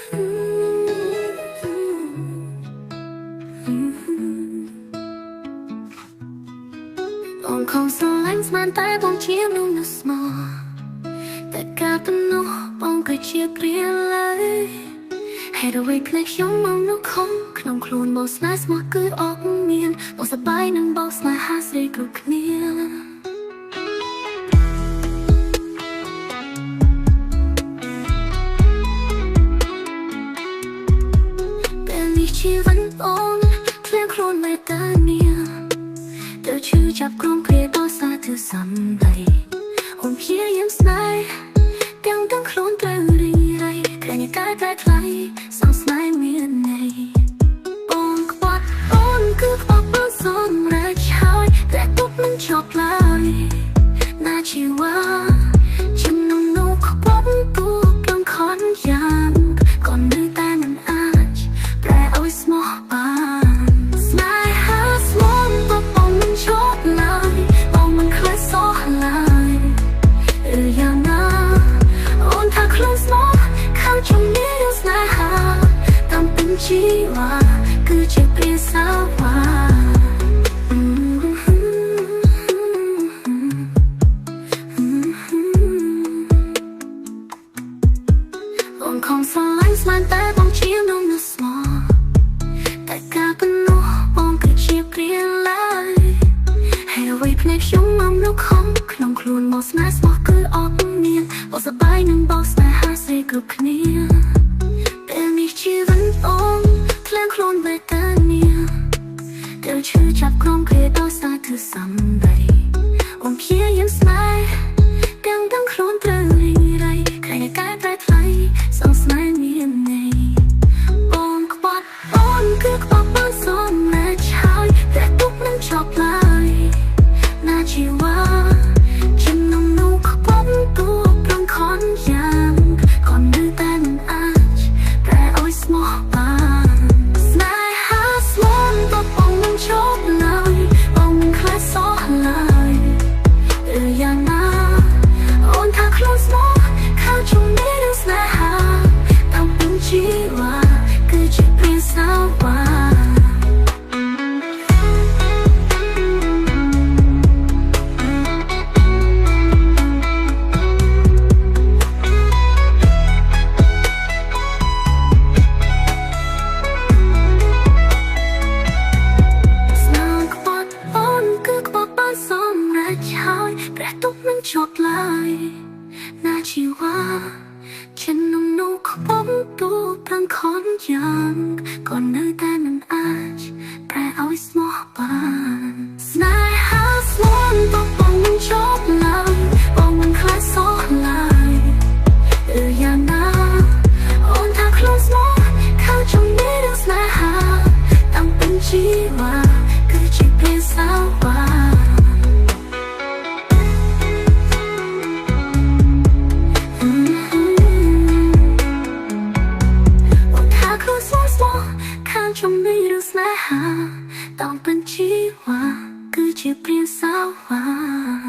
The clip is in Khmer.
បងខំស្រឡាញ់ស្មានតែបងជាមនុស្សនៅស្មោះតែការទំនោះបងក៏ជាគ្រាឡើយហេតុអ្វីភ្នែកខ្ញុំមកនោះខំក្នុងខ្លួនបងស្នេហ៍ស្មោះគឺអត់មានបងសប្បាយនឹងបងស្នេហាស្រីគ្រប់គ្នាពេលនេះជីវិតអូនឃ្លានខ្លួនមេតានីទៅឈឺចាប់ក្រុមគ្រាដោសាទិសំដីអូនព្យាយាមស្នេហ៍ទាំងខ្លួនត្រូវរីរៃក្រែងកាយប្រែថ្លៃសងស្នេហ៍មានន័យបងខ្វាត់អូនគឺខ្វះបងសម្រេចហើយតែទុកមិនចប់ឡើយណាជីវ៉ាចំណងនោះខ្វះទូកំខនយ៉ាងក៏នៅតែមិនអាចប្រែឲ្យស្មោះបានស្នេហាស្មោះទៅបងមិនចប់ឡើយបងមិនខ្លាចសោះឡើយយ៉ាងណាអូនថាខ្លួនស្មោះខាងជំនាញស្នេហាតាមពេញជីវ៉ាគឺជាព្រាសាវ៉ាបងខំស្រឡាញ់ស្មានតែបងជាមនុស្សនៅស្មោះតែការប៉ុណ្ណោះបងគឺជាព្រាឡើយហើយអ្វីភ្នែកខ្ញុំមកនោះខំក្នុងខ្លួនមកស្នេហ៍ស្មោះគឺអត់មានបងសប្បាយនឹងបងស្នេហាស្រីគ្រប់គ្នាពេលនេះជីវិតអូនឃ្លានខ្លួនបេតានីទៅឈឺចាប់ក្រុមគ្រាដោសាទិសំដីអូនព្យាយាមស្នេហ៍ទាំងខ្លួនត្រូវរីរៃក្រែងកាយប្រែថ្លៃសងស្នេហ៍មានន័យបងខ្វាត់អូនគឺខ្វះបងសម្រេចហើយតែទុកមិនចប់ឡើយណាជីវ៉ាចំណងនោះខ្វះទូប្រងខនយ៉ាងក៏នៅតែមិនអាចប្រែឲ្យស្មោះបានស្នេហាស្មោះទៅបងមិនចប់ឡើយបងមិនខ្លាចសោះឡើយយ៉ាងណាអូនថាខ្លួនស្មោះខាងជំនាញស្នេហាតាមពេញជីវ៉ាគឺជាព្រាសាវ៉ាព្រះទុកនឹងចប់ឡើយណាជីវ៉ាចំណងនោះខ្វះទូប្រងខនយ៉ាងក៏នៅតែមិនអាចប្រែឲ្យស្មោះបានស្នេហាស្មោះទៅបងមិនចប់ឡើយបងមិនខ្លាចសោះឡើយយ៉ាងណាអូនថាខ្លួនស្មោះខាងជំនាញស្នេហាតាមពេញជីវ៉ាគឺជាព្រាសាវ៉ាជំនាញស្នេហាតាមពេញជីវ៉ាគឺជាព្រាសាវ៉ា